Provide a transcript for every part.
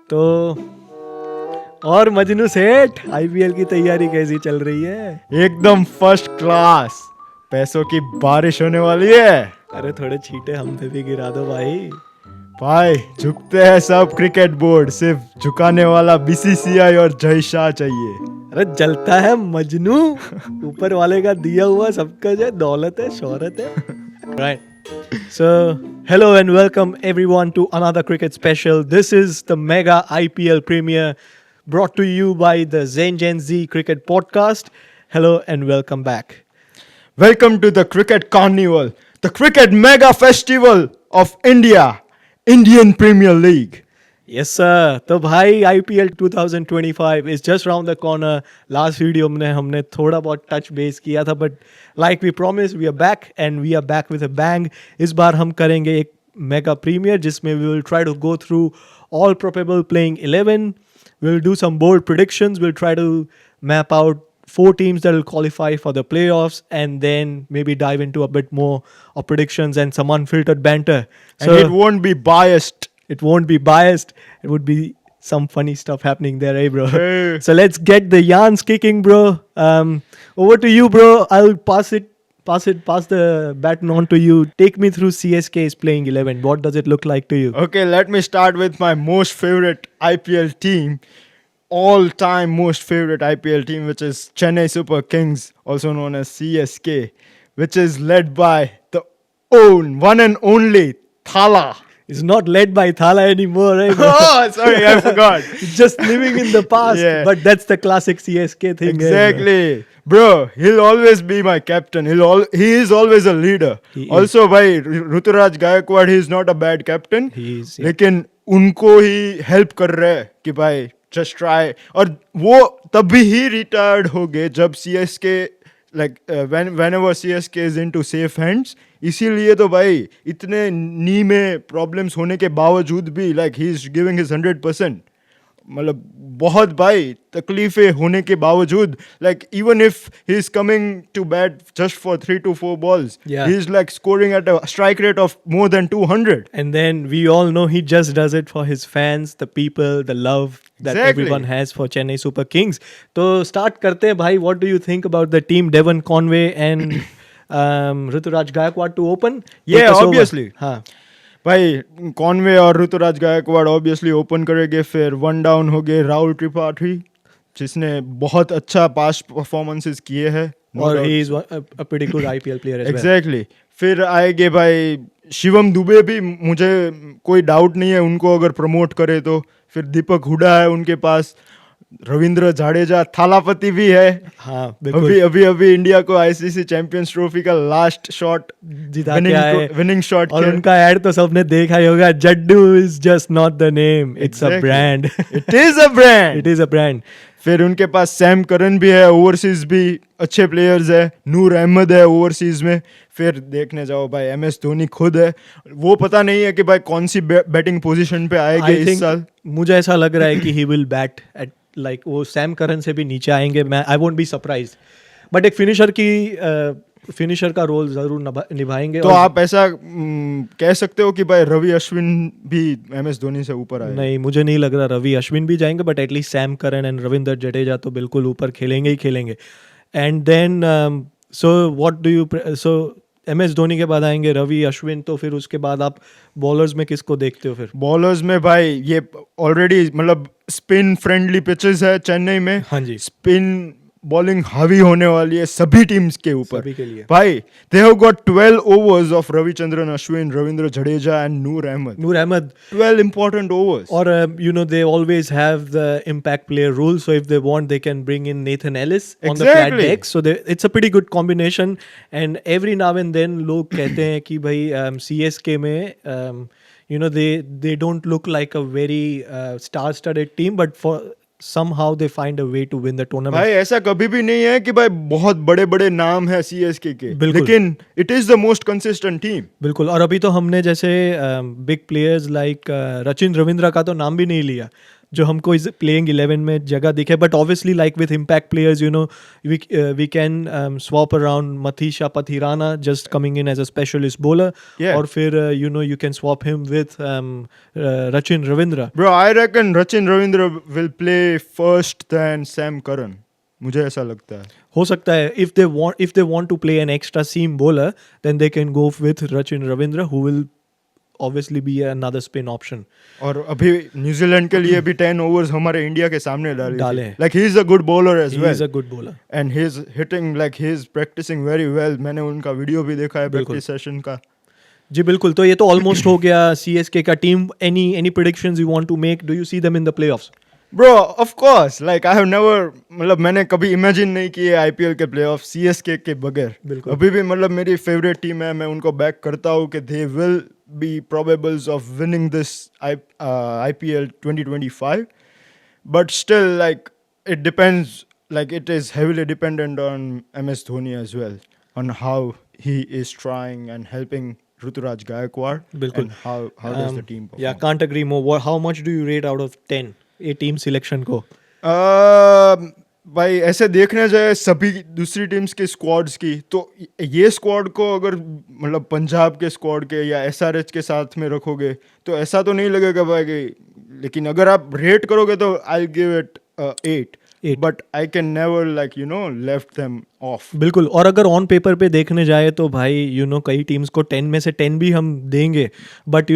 तो और मजनू सेठ, आईपीएल की तैयारी कैसी चल रही है? एकदम फर्स्ट क्लास। पैसों की बारिश होने वाली है। अरे थोड़े छींटे हम पे भी गिरा दो भाई। भाई झुकते हैं सब क्रिकेट बोर्ड, सिर्फ झुकाने वाला बीसीसीआई और जय शाह चाहिए। अरे जलता है मजनू, ऊपर वाले का दिया हुआ सबका जो दौलत है, शोहरत है। Right. So, hello and welcome everyone to another cricket special. This is the mega IPL premiere brought to you by the Zen Gen Z Cricket Podcast. Hello and welcome back. Welcome to the Cricket Carnival, the Cricket Mega Festival of India, Indian Premier League. Yes sir. तो भाई IPL 2025 is just around the corner. Last video में हमने थोड़ा बहुत touch base किया था, but like we promised, we are back and we are back with a bang. इस बार हम करेंगे एक mega premiere जिसमें we will try to go through all probable playing 11. We'll do some bold predictions. We'll try to map out 4 teams that will qualify for the playoffs and then maybe dive into a bit more of predictions and some unfiltered banter. And it won't be biased. It won't be biased. It would be some funny stuff happening there, eh, bro? Hey. So let's get the yarns kicking, bro. Over to you, bro. I'll pass the baton on to you. Take me through CSK's playing 11. What does it look like to you? Okay, let me start with my most favorite IPL team, all-time most favorite IPL team, which is Chennai Super Kings, also known as CSK, which is led by the one and only Thala. It's not led by Thala anymore, eh, bro? Oh, sorry, I forgot. It's just living in the past. Yeah. But that's the classic CSK thing. eh, bro? Exactly. Bro, he'll always be my captain. He is always a leader. He is. Also, by Ruturaj Gaikwad, he is not a bad captain. He is, yeah. लेकिन उनको ही help कर रहे हैं कि भाई just try, और वो तभी ही रिटायर्ड हो गए जब CSK whenever CSK is into safe hands. इसीलिए तो भाई इतने नी में प्रॉब्लम्स होने के बावजूद भी he is giving his 100%. मतलब बहुत भाई तकलीफें होने के बावजूद, even if he is coming to bat just for 3 to 4 balls, Yeah. he is scoring at a strike rate of more than 200. And then we all know he just does it for his fans, the people, the love that Exactly. everyone has for Chennai Super Kings. तो start करते हैं भाई. What do you think about the team? Devon Conway and Ruturaj Gaikwad to open? Yeah, Take us over. obviously. हाँ. भाई Conway और Rituraj Gaekwad obviously open करेंगे. फिर one down हो गए राहुल त्रिपाठी, जिसने बहुत अच्छा पास्ट परफॉर्मेंसेस किए हैं. और he is a pretty good IPL player as well. Exactly. फिर आएंगे भाई शिवम दुबे भी, मुझे कोई डाउट नहीं है उनको अगर प्रमोट करे तो. फिर दीपक हुडा है उनके पास, रविंद्र जाडेजा, थालापति भी है. हाँ बिल्कुल. अभी इंडिया को आईसीसी चैंपियंस ट्रॉफी का लास्ट शॉट जिता के आए. Winning shot. और उनका एड तो सबने देखा ही होगा. Jaddu is just not the name, it's a brand. It is a brand. It is a brand. फिर उनके पास सैम करन भी है, ओवरसीज भी अच्छे प्लेयर्स है. नूर अहमद है ओवरसीज में. फिर देखने जाओ भाई MS धोनी खुद है. वो पता नहीं है कि भाई कौन सी बैटिंग पोजीशन पे आएंगे इस साल. मुझे ऐसा लग रहा है कि ही विल बैट एट वो सैम करन से भी नीचे आएंगे. मैं आई वोंट बी सरप्राइज. बट एक फिनिशर का रोल जरूर निभाएंगे. तो आप ऐसा कह सकते हो कि भाई रवि अश्विन भी MS धोनी से ऊपर आए? नहीं, मुझे नहीं लग रहा रवि अश्विन भी जाएंगे, but at least Sam Curran and Ravindra Jadeja तो बिल्कुल ऊपर खेलेंगे ही खेलेंगे. And then so MS Dhoni के बाद आएंगे रवि अश्विन. तो फिर उसके बाद आप बॉलर्स में किसको देखते हो? फिर बॉलर्स में भाई ये ऑलरेडी मतलब स्पिन फ्रेंडली पिचेस है चेन्नई में. हाँ जी. स्पिन बॉलिंग हावी होने वाली है सभी टीम्स के ऊपर. सभी के लिए. भाई they have got 12 overs of Ravichandran Ashwin, Ravindra Jadeja and Noor Ahmad. 12 important overs. Or they always have the impact player rule. So if they want, they can bring in Nathan Ellis on the flat Exactly. deck. So it's a pretty good combination. And every now and then लोग कहते हैं कि भाई CSK में they don't look like a very star-studded team, but for somehow they find a way to win the tournament. भाई ऐसा कभी भी नहीं है कि भाई बहुत बड़े बड़े नाम है CSK के, लेकिन it is the most consistent team. बिल्कुल. और अभी तो हमने जैसे big players like Rachin Ravindra का तो नाम भी नहीं लिया, जो हमको इस प्लेइंग 11 में जगह दिखे. But obviously like with impact players we can swap around Matheesha Pathirana just coming in as a specialist bowler. Yeah. और फिर you can swap him with Rachin Ravindra. Bro, I reckon Rachin Ravindra will play first than Sam Curran. मुझे ऐसा लगता है. हो सकता है if they want to play an extra seam bowler, then they can go with Rachin Ravindra, who will obviously be another spin option. और अभी New Zealand के लिए भी 10 ओवर्स हमारे इंडिया के सामने डाले हैं. Like he is a good bowler as He well. is a good bowler. And he is hitting like he is practicing very well. मैंने उनका वीडियो भी देखा है बिल्कुल. प्रैक्टिस सेशन का. जी बिल्कुल. तो ये तो ऑलमोस्ट हो गया CSK का team. Any predictions you want to make? Do you see them in the playoffs? Bro, of course. Like I have never मतलब मैंने कभी इमेजिन नहीं किए IPL के प्लेऑफ CSK के बगैर. बिल्कुल. अभी भी मतलब मेरी फेवरेट टीम है. मैं उनको बैक करता हूँ कि they will be probables of winning this IPL 2025. But still, like it depends. Like it is heavily dependent on MS Dhoni as well, on how he is trying and helping Ruturaj Gaikwad. बिल्कुल. And how does the team perform? Yeah, can't agree more. How much do you rate out of 10 ये team selection को? भाई ऐसे देखने जाए सभी दूसरी teams के स्क्वाड्स की तो ये स्क्वाड को अगर मतलब पंजाब के स्क्वाड के या SRH के साथ में रखोगे तो ऐसा तो नहीं लगेगा भाई कि, लेकिन अगर आप रेट करोगे तो I give it 8. But I can never like left them of. बिल्कुल. और अगर ऑन पेपर पे देखने जाए तो भाई कई टीम्स को 10 में से 10 भी हम देंगे. बट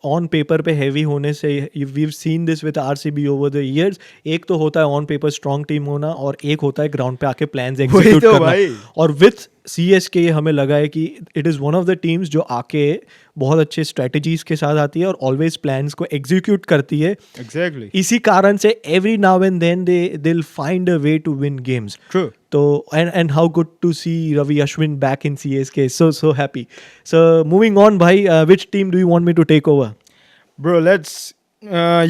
ऑन पेपर पे हैवी होने से we have seen this with RCB over the years. एक तो होता है ऑन पेपर स्ट्रॉन्ग टीम होना और एक होता है ग्राउंड पे आके प्लान्स एग्जीक्यूट तो करना. भाई. और विथ CSK हमें लगा है कि it is one of the teams जो आके बहुत अच्छे स्ट्रेटजीज के साथ आती है और ऑलवेज प्लान्स को एग्जीक्यूट करती है. एग्जैक्टली. इसी कारण से every now and then they will find a way to win games. True. So and how good to see Ravi Ashwin back in CSK. So happy. So moving on, bhai, which team do you want me to take over? Bro, let's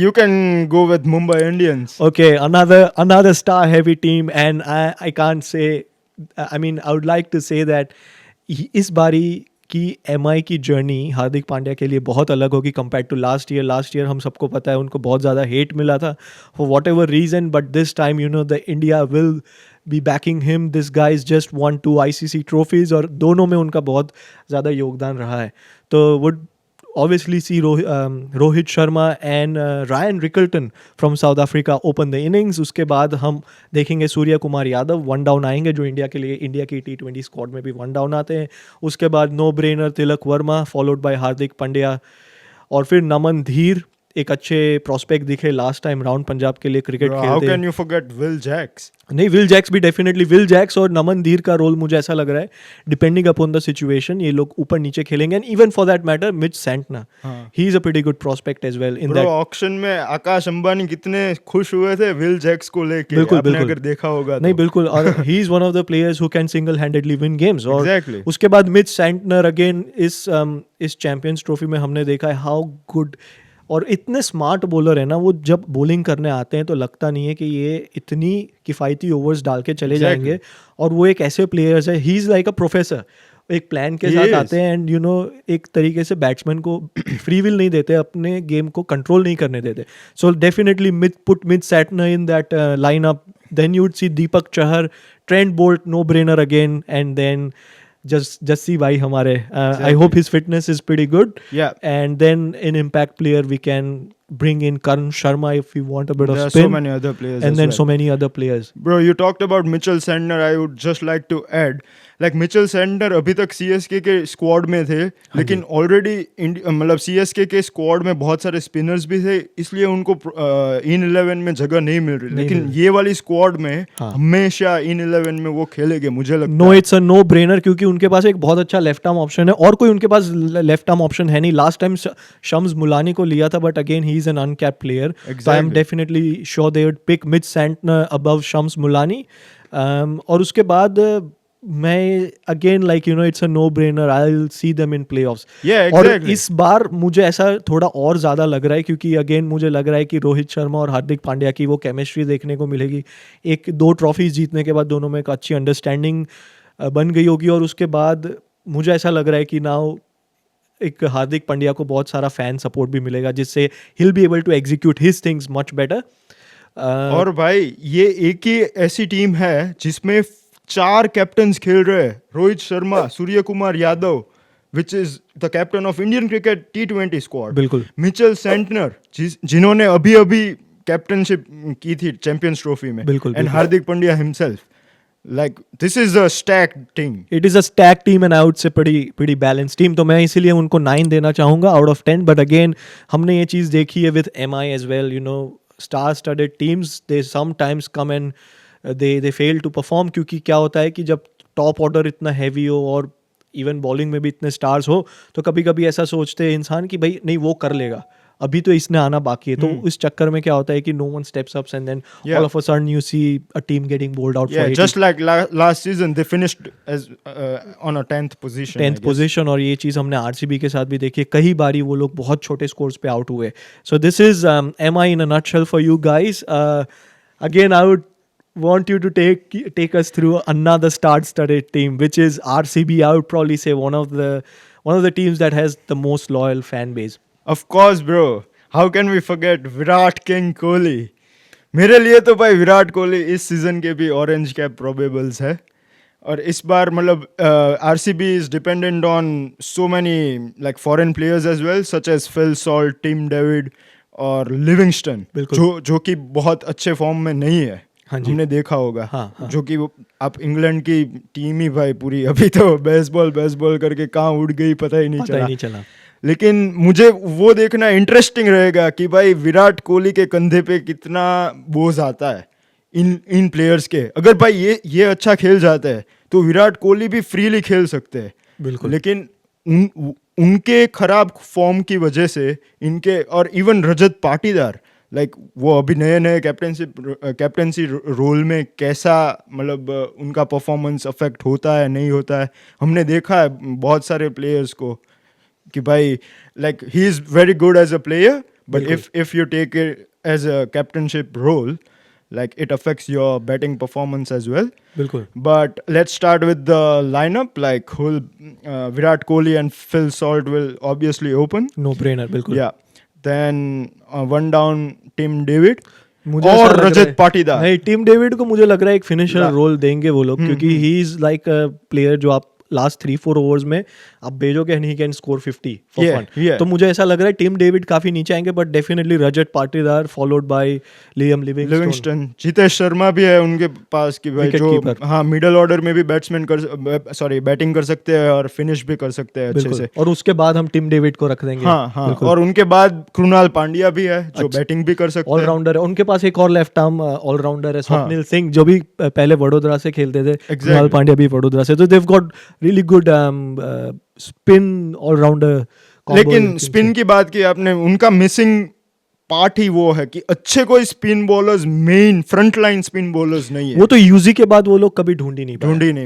you can go with Mumbai Indians. Okay, another star heavy team, and I can't say. I mean, I would like to say that इस बारी की MI की journey Hardik Pandya के लिए बहुत अलग होगी compare to last year हम सबको पता है उनको बहुत ज़्यादा हेट मिला था for what ever reason. But this time the India will be backing him. This guy's just won 2 ICC trophies और दोनों में उनका बहुत ज़्यादा योगदान रहा है. तो would obviously see Rohit Sharma and Ryan Rickelton from South Africa open the innings. उसके बाद हम देखेंगे सूर्य कुमार यादव 1 डाउन आएंगे जो इंडिया की T20 स्क्वाड में भी 1 डाउन आते हैं. उसके बाद no brainer Tilak Varma followed by Hardik Pandya और फिर नमन धीर एक अच्छे प्रोस्पेक्ट दिखे लास्ट टाइम राउंड पंजाब के लिए क्रिकेट खेलते. How can you forget Will Jacks? नहीं, विल जैक्स भी डेफिनेटली. विल जैक्स और नमन धीर का रोल मुझे ऐसा लग रहा है डिपेंडिंग अपॉन द सिचुएशन ये लोग ऊपर नीचे खेलेंगे. And even for that matter Mitch Santner, he is a pretty good prospect as well in that. Auction में आकाश अंबानी कितने खुश हुए थे विल जैक्स को लेके. बिल्कुल, आपने बिल्कुल. अगर देखा होगा नहीं तो. बिल्कुल. और he is one of the players who can single handedly win games. और Exactly. उसके बाद मिच सैंटनर अगेन इस चैंपियंस ट्रॉफी में हमने देखा है हाउ गुड और इतने स्मार्ट बॉलर है ना. वो जब बॉलिंग करने आते हैं तो लगता नहीं है कि ये इतनी किफ़ायती ओवर्स डाल के चले जाएंगे. और वो एक ऐसे प्लेयर्स है, he is like a professor. एक प्लान के साथ आते हैं एंड एक तरीके से बैट्समैन को फ्री विल नहीं देते, अपने गेम को कंट्रोल नहीं करने देते. So definitely put Mitch Santner in that line up. Then you would see Deepak Chahar, Trent Boult, no brainer again. And then Jassi bhai hamare. I hope his fitness is pretty good. Yeah. And then in impact player we can bring in Karan Sharma if we want a bit of There are spin. so many other players and as then well. so many other players. Bro, you talked about Mitchell Santner. I would just like to add, like Mitchell Santner अभी तक CSK के squad में थे, लेकिन already मतलब CSK के squad में बहुत सारे स्पिनर्स भी थे, इसलिए उनको इन 11 में जगह नहीं मिल रही. लेकिन ये वाली स्क्वाड में हमेशा इन 11 में वो खेलेंगे मुझे लगता है. No, it's a no brainer क्योंकि उनके पास एक बहुत अच्छा लेफ्ट आर्म ऑप्शन है और कोई उनके पास लेफ्ट आर्म ऑप्शन है नहीं. लास्ट टाइम शम्स मुलानी को लिया था but again he is an uncapped player. So I'm definitely sure they would pick Mitch Santner above Shams Mulani. और उसके बाद मैं again like it's a no brainer. I will see them in playoffs. और इस बार मुझे ऐसा थोड़ा और ज़्यादा लग रहा है क्योंकि अगेन मुझे लग रहा है कि रोहित शर्मा और हार्दिक पांड्या की वो केमिस्ट्री देखने को मिलेगी. 1-2 ट्रॉफीज जीतने के बाद दोनों में एक अच्छी अंडरस्टैंडिंग बन गई होगी. और उसके बाद मुझे ऐसा लग रहा है कि नाउ एक हार्दिक पांड्या को बहुत सारा फैन सपोर्ट भी मिलेगा, जिससे he'll be able to execute his things much better. और भाई ये एक ही ऐसी टीम है जिसमें 4 कैप्टन्स खेल रहे हैं, Rohit Sharma, Surya Kumar Yadav, which is the captain of Indian cricket T20 squad, बिल्कुल। मिचेल सेंटनर जिन्होंने अभी अभी कैप्टनशिप की थी चैंपियंस ट्रॉफी में, बिल्कुल, and Hardik Pandya himself. Like this is a stacked team. It is a stacked team and I would say pretty balanced team. तो मैं इसीलिए उनको 9 देना चाहूँगा out of 10. But again हमने ये चीज़ देखी है with MI as well. You know, star-studded teams they sometimes come and they fail to perform, क्योंकि क्या होता है कि जब टॉप ऑर्डर इतना हैवी हो और इवन बॉलिंग में भी इतने स्टार्स हो, तो कभी कभी ऐसा सोचते हैं इंसान कि भाई नहीं वो कर लेगा, अभी तो इसने आना बाकी है. तो इस चक्कर में क्या होता है कि no one steps up and then all of a sudden you see a team getting bowled out Yeah, for just like last season they finished as on a 10th position. I 10th guess. Position. और ये चीज़ हमने RCB के साथ भी देखी है, कई बारी वो लोग बहुत छोटे स्कोर्स पे आउट हुए. So this is M I in a nutshell for you guys. Again I would want you to take us through another star-studded team, which is RCB. I would probably say one of the teams that has the most loyal fan base. Of course, bro. How can we forget Virat King Kohli? मेरे लिए तो भाई विराट कोहली इस season के भी orange cap probables है. और इस बार मतलब RCB is dependent on so many like foreign players as well, such as Phil Salt, Tim David और लिविंगस्टन, जो कि बहुत अच्छे फॉर्म में नहीं है. हाँ जी. हमने देखा होगा. हाँ. जो कि आप इंग्लैंड की टीम ही भाई पूरी अभी तो बेसबॉल करके कहाँ उड़ गई पता ही नहीं चला. लेकिन मुझे वो देखना इंटरेस्टिंग रहेगा कि भाई विराट कोहली के कंधे पे कितना बोझ आता है इन प्लेयर्स के. अगर भाई ये अच्छा खेल जाता है तो विराट कोहली भी फ्रीली खेल सकते हैं. बिल्कुल. लेकिन उनके खराब फॉर्म की वजह से इनके, और इवन रजत पाटीदार, लाइक वो अभी नए कैप्टनसी रोल में कैसा मतलब उनका परफॉर्मेंस अफेक्ट होता है नहीं होता है. हमने देखा है बहुत सारे प्लेयर्स को कि भाई like he is very good as a player, but if you take it as a captainship role, like it affects your batting performance as well. बिल्कुल. But let's start with the lineup. Like whole Virat Kohli and Phil Salt will obviously open. No brainer. बिल्कुल. Yeah. Then one down Tim David मुझे और रजत पाटीदार. नहीं, team David को मुझे लग रहा है एक फिनिशर रोल देंगे वो लोग, क्योंकि he is like a player जो आप लास्ट 3-4 ओवर्स में आप भेजोगे and he can score 50 for fun. तो मुझे ऐसा लग रहा है टीम डेविड काफी नीचे आएंगे, but definitely Rajat Patidar followed by Liam Livingstone. Jitesh Sharma भी है उनके पास कि भाई जो हाँ मिडिल ऑर्डर में भी बैटिंग कर सकते हैं और फिनिश भी कर सकते हैं अच्छे से. और उसके बाद हम टीम डेविड को रख देंगे. हाँ. और उनके बाद कृणाल पांड्या भी है जो बैटिंग भी कर सकते हैं, ऑलराउंडर है. उनके पास एक और लेफ्ट आर्म ऑलराउंडर है, स्वप्निल सिंह, जो भी पहले वडोदरा से खेलते थे. कृणाल पांड्या भी वडोदरा से. तो they've got really good spin all rounder. लेकिन स्पिन की बात की आपने, उनका मिसिंग पार्ट ही वो है कि अच्छे कोई spin bowlers, main front line spin bowlers नहीं है. वो तो यूजी के बाद वो लोग कभी ढूंढ ही नहीं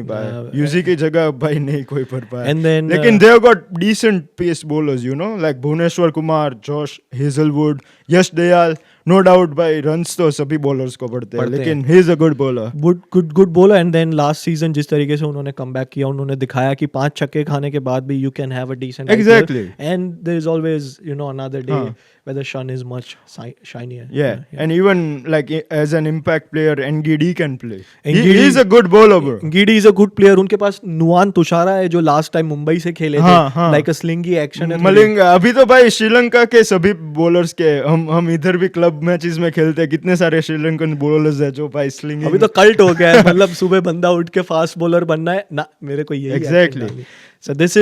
पाए. यूजी की जगह भाई नहीं कोई पर पाया. And then, लेकिन they have got decent pace bowlers, you know, like Bhuvneshwar Kumar, Josh Hazlewood, Yash Dayal. No doubt भाई रन्स तो सभी बॉलर्स को पड़ते हैं, लेकिन he is a good bowler. Good bowler. And then last season जिस तरीके से उन्होंने कमबैक किया, उन्होंने दिखाया कि 5 छक्के खाने के बाद भी you can have a decent. Exactly. And there is always another day where the sun is much shinier. Yeah. And even like as an impact player, Ngidi can play. He is a good bowler, bro. Ngidi is a good player. उनके पास नुआन तुषारा है जो last time Mumbai से खेले थे. Like a slingy action है. Mulling अभी तो भाई श्रीलंका के सभी बॉलर्स के हम इधर भी क्लब मैचेस में खेलते हैं, कितने सारे श्रीलंकन बॉलर्स है जो भाई स्लिंगी. अभी तो कल्ट हो गया है. मतलब सुबह बंदा उठ के फास्ट बॉलर बनना है ना, मेरे को यही. Exactly. So this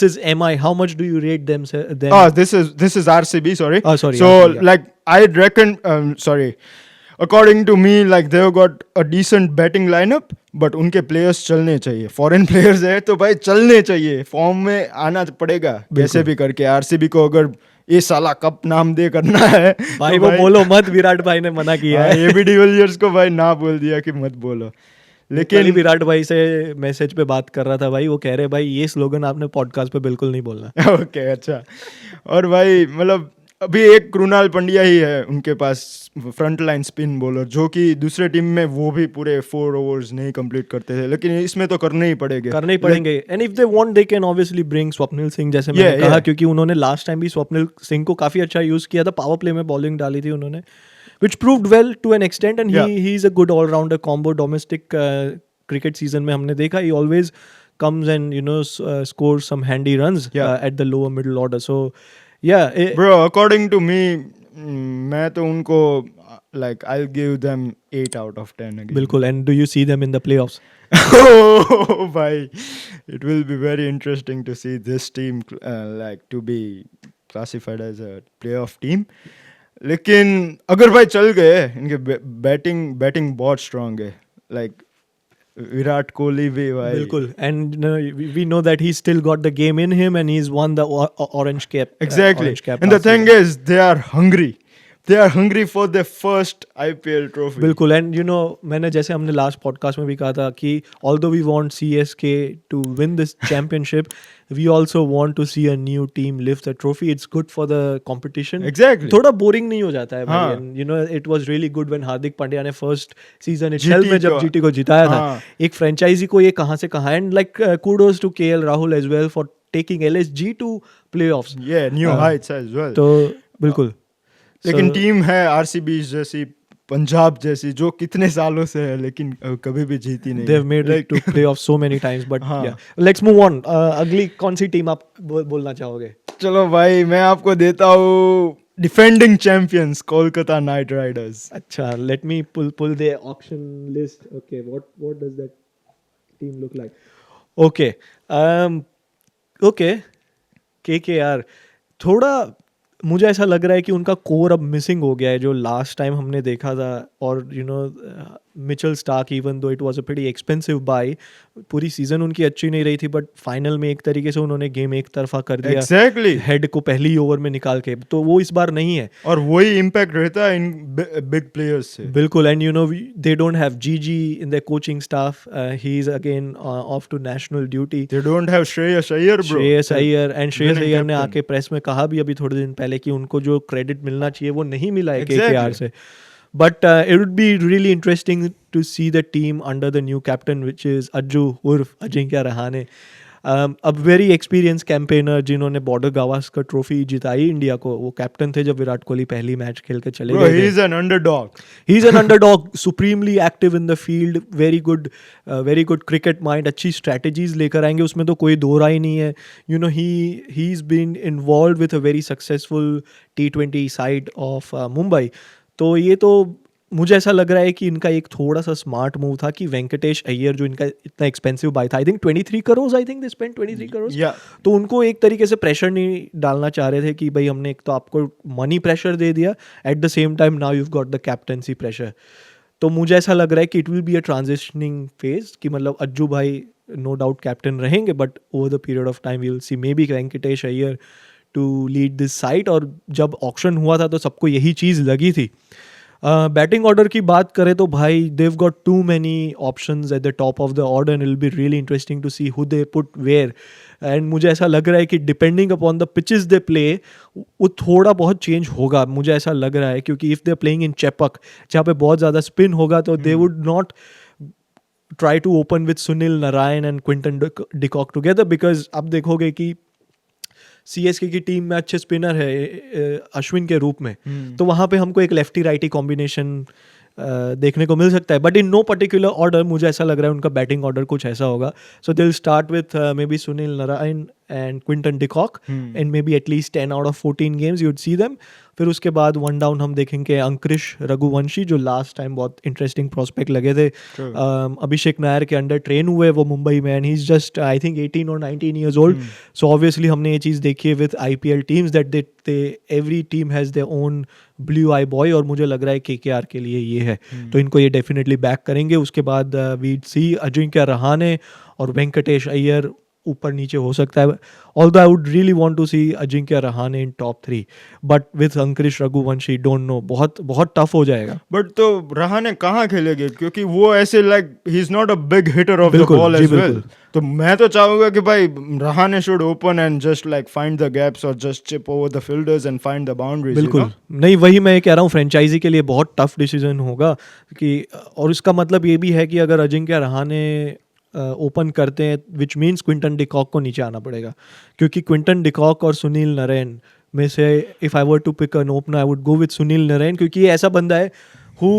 is MI. How much do you rate them? This is RCB. Sorry. Oh, sorry. So RCB, yeah. like I'd reckon. According to me, like they've got a decent batting lineup, but उनके players चलने चाहिए. Foreign players है तो भाई चलने चाहिए. Form में आना पड़ेगा कैसे भी करके. RCB को अगर ये साला कप नाम दे करना है भाई वो बोलो मत. विराट भाई ने मना किया है. AB डिविलियर्स को भाई ना बोल दिया कि मत बोलो. लेकिन विराट भाई से मैसेज पे बात कर रहा था भाई, वो कह रहे भाई ये स्लोगन आपने पॉडकास्ट पे बिल्कुल नहीं बोलना. ओके अच्छा. और भाई मतलब अभी एक कृणाल पंड्या ही है उनके पास फ्रंट लाइन स्पिन बॉलर, जो कि दूसरे टीम में वो भी पूरे 4 ओवर्स नहीं कंप्लीट करते थे, लेकिन इसमें तो करने ही पड़ेंगे and if they want they can obviously bring Swapnil Singh, जैसे मैंने Yeah, कहा yeah. क्योंकि उन्होंने लास्ट टाइम भी स्वप्निल सिंह को काफी अच्छा यूज किया था, पावर प्ले में बॉलिंग डाली थी उन्होंने, which proved well to an extent, and Yeah. he is a good all rounder combo. Domestic cricket season में हमने देखा he always comes and scores some handy runs Yeah. at the lower middle order. So yeah, Bro, according to me, मैं तो उनको like I'll give them 8 out of 10 again. बिल्कुल. And do you see them in the playoffs? Oh, bhai, it will be very interesting to see this team like to be classified as a playoff team. लेकिन अगर भाई चल गए, इनके batting बहुत strong है, like Virat Kohli भी भाई बिल्कुल. And we know that he's still got the game in him, and he's won the orange cap. Exactly. Orange cap And the last thing season. is, they are hungry. They are hungry for their first IPL trophy. बिल्कुल. And मैंने जैसे हमने last podcast में भी कहा था कि although we want CSK to win this championship, we also want to see a new team lift the trophy. It's good for the competition. Exactly. थोड़ा बोरिंग नहीं हो जाता है भाई. हाँ. And it was really good when Hardik Pandya ने first season itself में जब को- GT को जिताया था, हाँ. एक फ्रेंचाइजी को ये कहां से कहां. And like kudos to KL Rahul as well for taking LSG to playoffs. Yeah, new heights as well. तो बिल्कुल. लेकिन So- टीम है RCB जैसी, पंजाब जैसी, जो कितने सालों से है लेकिन कभी भी जीती नहीं. They've made it to playoffs so many times, but हाँ. yeah. Let's move on. अगली कौन सी टीम आप बोलना चाहोगे? चलो भाई, मैं आपको देता हूँ defending champions Kolkata night Riders. अच्छा, let me pull the auction list. Okay, what does that team look like? Okay, okay, KKR. थोड़ा मुझे ऐसा लग रहा है कि उनका कोर अब मिसिंग हो गया है, जो लास्ट टाइम हमने देखा था. और Mitchell Starc, even though it was a pretty expensive buy, पूरी सीजन उनकी अच्छी नहीं रही थी, बट फाइनल में एक तरीके से उन्होंने गेम एक तरफा कर दिया. एग्जैक्टली. हेड को पहली ही ओवर में निकाल के. तो वो इस बार नहीं है. और वही इम्पैक्ट रहता है इन बिग प्लेयर्स से. बिल्कुल. And they don't have GG in the coaching staff. He is again off to national duty. They don't have Shreyas Iyer bro. Shreyas Iyer. And Shreyas winning Iyer ने captain. आके प्रेस में कहा भी अभी थोड़े दिन पहले कि उनको जो क्रेडिट मिलना चाहिए वो नहीं मिला है Exactly. KKR से. But it would be really interesting to see the team under the new captain, which is Ajju उर्फ Ajinkya Rahane. A very experienced campaigner जिन्होंने बॉर्डर गावस्कर ट्रॉफी जिताई इंडिया को. वो कैप्टन थे जब विराट कोहली पहली मैच खेल के चले Bro, गए he थे. is an underdog. He's an underdog, supremely active in the field, very good cricket mind, अच्छी strategies लेकर आएंगे, उसमें तो कोई दो राय नहीं है. He's been involved with a very successful T20 side of Mumbai. तो ये तो मुझे ऐसा लग रहा है कि इनका एक थोड़ा सा स्मार्ट मूव था कि वेंकटेश अय्यर, जो इनका इतना एक्सपेंसिव बाय था, I think 23 crore, I think they spend 23 crore. Yeah. तो उनको एक तरीके से प्रेशर नहीं डालना चाह रहे थे कि भाई हमने एक तो आपको मनी प्रेशर दे दिया, at the same time now you've got the captaincy pressure. तो मुझे ऐसा लग रहा है कि it will be a transitioning phase, कि मतलब अज्जू भाई नो डाउट कैप्टन रहेंगे, but over the period of time we will see maybe Venkatesh Iyer to lead this side. और जब ऑक्शन हुआ था तो सबको यही चीज़ लगी थी. बैटिंग ऑर्डर की बात करें तो भाई they've got too many options at the top of the order, and it will be really interesting to see who they put where. And मुझे ऐसा लग रहा है कि depending upon the pitches they play, वो थोड़ा बहुत चेंज होगा, मुझे ऐसा लग रहा है. क्योंकि if they playing in Chepauk, जहाँ पे बहुत ज़्यादा स्पिन होगा, तो they would not try to open with Sunil Narayan and Quinton de Kock together. Because अब देखोगे कि CSK की टीम में अच्छे स्पिनर है अश्विन के रूप में, तो वहाँ पे हमको एक लेफ्टी राइटी कॉम्बिनेशन देखने को मिल सकता है. But in no particular order मुझे ऐसा लग रहा है उनका बैटिंग ऑर्डर कुछ ऐसा होगा. So they will start with maybe Sunil Narayan and Quinton de Kock, and maybe at least 10 out of 14 games you would see them. फिर उसके बाद वन डाउन हम देखेंगे अंकुरिश रघुवंशी, जो लास्ट टाइम बहुत इंटरेस्टिंग प्रोस्पेक्ट लगे थे. अभिषेक नायर के अंडर ट्रेन हुए वो मुंबई में, and he is just I think 18 or 19 years old. So obviously हमने ये चीज़ देखी है with IPL teams that they every team has their own blue I boy, और मुझे लग रहा है KKR के लिए ये है. तो इनको ये डेफिनेटली बैक करेंगे. उसके बाद वी सी अजिंक्य रहाणे और वेंकटेश अय्यर ऊपर नीचे हो सकता है. Although I would really want to see Ajinkya Rahane in top 3, but with Ankush Raghuvanshi, don't know. बहुत बहुत टफ हो जाएगा. बट तो रहाने कहाँ खेलेंगे, क्योंकि वो ऐसे like he is not a big hitter of the बिल्कुल, बॉल जी, एज वेल. बिल्कुल. तो मैं तो चाहूंगा कि भाई Rahane should open and just like find the gaps और just chip over the fielders and find the boundaries. बिल्कुल नहीं, वही मैं कह रहा हूँ, फ्रेंचाइजी के लिए बहुत टफ डिसीजन होगा कि, और इसका मतलब ये भी है कि अगर अजिंक्य रहाने ओपन करते हैं, विच मीन्स क्विंटन डिकॉक को नीचे आना पड़ेगा, क्योंकि क्विंटन डिकॉक और सुनील नारायण में से if I were to pick an opener I would go with Sunil Narine, क्योंकि ये ऐसा बंदा है who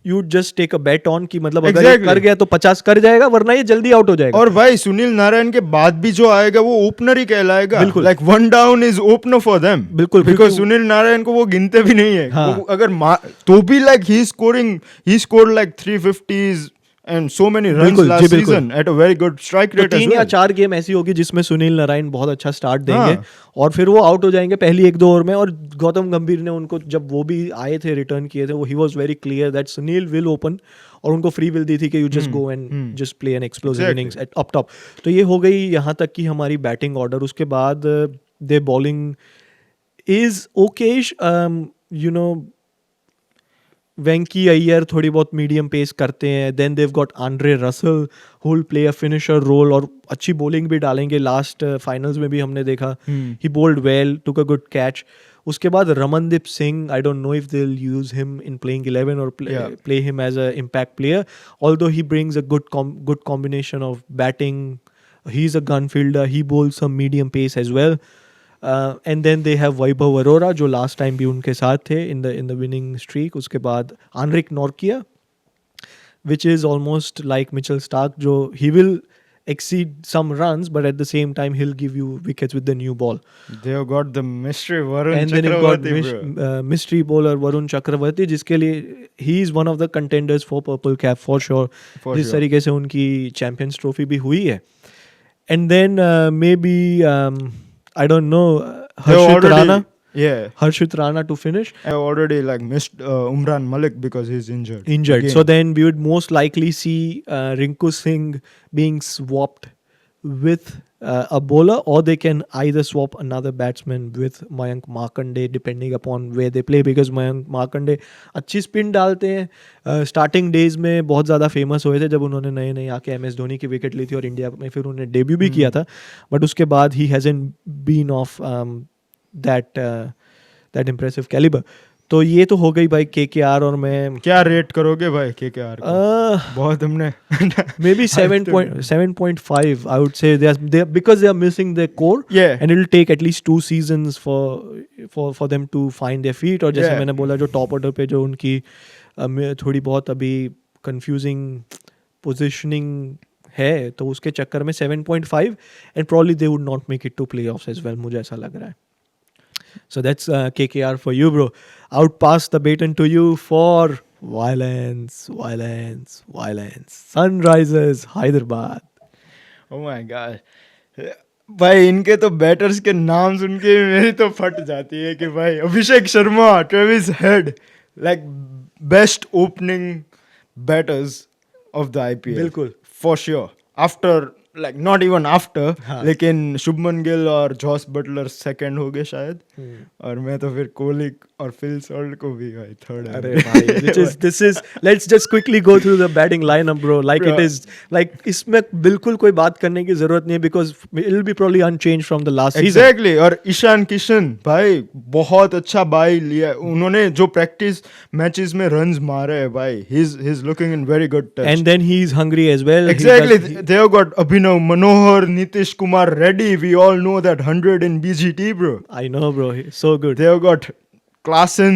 you just take a bet on कि मतलब अगर ये Exactly. कर गया तो 50 कर जाएगा, वरना ये जल्दी आउट हो जाएगा. और भाई सुनील नारायण के बाद भी जो आएगा वो ओपनर ही कहलाएगा. बिल्कुल. Like one down is opener for them. बिल्कुल, बिकॉज क्योंकि- सुनील नारायण को वो गिनते भी नहीं है. हाँ. वो अगर तो भी like he scored like 350s and so many runs बिल्कुल, last जी, बिल्कुल. season at a very good strike तो rate as 3 या well. 4 गेम ऐसी होगी जिसमें सुनील नारायण बहुत अच्छा स्टार्ट देंगे, हाँ. और फिर वो आउट हो जाएंगे पहली 1-2 ओवर में. और गौतम गंभीर ने उनको, जब वो भी आए थे, रिटर्न किए थे, वो he was very clear that Sunil will open, और उनको फ्री विल दी थी कि you just go and just play an explosive Exactly. Innings at up top. तो ये हो गई यहाँ तक कि हमारी बैटिंग ऑर्डर. उसके बाद दे बॉलिंग इज ओकेश, यू नो, वेंकी अय्यर थोड़ी बहुत मीडियम पेस करते हैं. Then they've got Andre Russell who will play a finisher role, और अच्छी बॉलिंग भी डालेंगे. लास्ट फाइनल्स में भी हमने देखा he bowled well, took a good catch. उसके बाद Ramandeep Singh, I don't know if they will use him in playing 11 और Yeah. play him as a impact player, although he brings a good combination of batting. He's a gun fielder, he bowls some medium pace as well. And then they have Vaibhav Arora, जो last time भी उनके साथ थे in the winning streak. उसके बाद Anrik Norkia, which is almost like Mitchell Stark, जो he will exceed some runs, but at the same time he'll give you wickets with the new ball. They have got the mystery Varun And then you've got Chakravarti, bro. mystery bowler Varun Chakravarti, जिसके लिए he is one of the contenders for purple cap for sure. For जिस sure. तरीके से उनकी champions trophy भी हुई है. And then maybe I don't know, They Harshit already- Rana. Yeah. Harshit Rana to finish. I already like missed Umran Malik because he's injured. Again. So then we would most likely see Rinku Singh being swapped with a bowler, or they can either swap another batsman with Mayank Markande depending upon where they play, because Mayank Markande अच्छी spin डालते हैं. Starting days में बहुत ज़्यादा famous हुए थे जब उन्होंने नए नए आके MS धोनी की विकेट ली थी, और इंडिया में फिर उन्होंने डेब्यू भी किया था, बट उसके बाद he hasn't been of that impressive calibre. तो ये तो हो गई भाई KKR. और मैं क्या रेट करोगे भाई KKR को? बहुत हमने maybe 7.5 I would say. They are because they are missing their core. Yeah. And it will take at least 2 seasons for them to find their feet. और जैसे Yeah. मैंने बोला, जो टॉप ऑर्डर पे जो उनकी थोड़ी बहुत अभी कंफ्यूजिंग पोजीशनिंग है, तो उसके चक्कर में 7.5 and probably they would not make it to playoffs as well, मुझे ऐसा लग रहा है. So that's KKR for you, bro. Out pass the baton to you for violence. Sunrisers Hyderabad. Oh my god. भाई इनके तो बैटर्स के नाम सुन के मेरी तो फट जाती है कि भाई Abhishek Sharma, Travis Head, like best opening batters of the IPL. बिल्कुल. For sure. After like not even after, हाँ. लेकिन शुभमन गिल और जॉस बटलर सेकंड हो गए शायद, और मैं तो फिर कोहली और फिल सॉल्ट को भी भाई थर्ड. अरे भाई, this is let's just quickly go through the batting lineup, bro. Like Bro. it is like इसमें बिल्कुल कोई बात करने की जरूरत नहीं है, because it will be probably unchanged from the last season. Exactly. और ईशान किशन भाई बहुत अच्छा बाई लिया उन्होंने, जो प्रैक्टिस मैचेस में रन्स मारे हैं भाई, he's looking in very good touch. And then he is hungry as well. Exactly. They have got Abhinav Manohar, Nitish Kumar Reddy. We all know that 100 in BGT, bro. I know, bro. He's so good. They have got Klassen.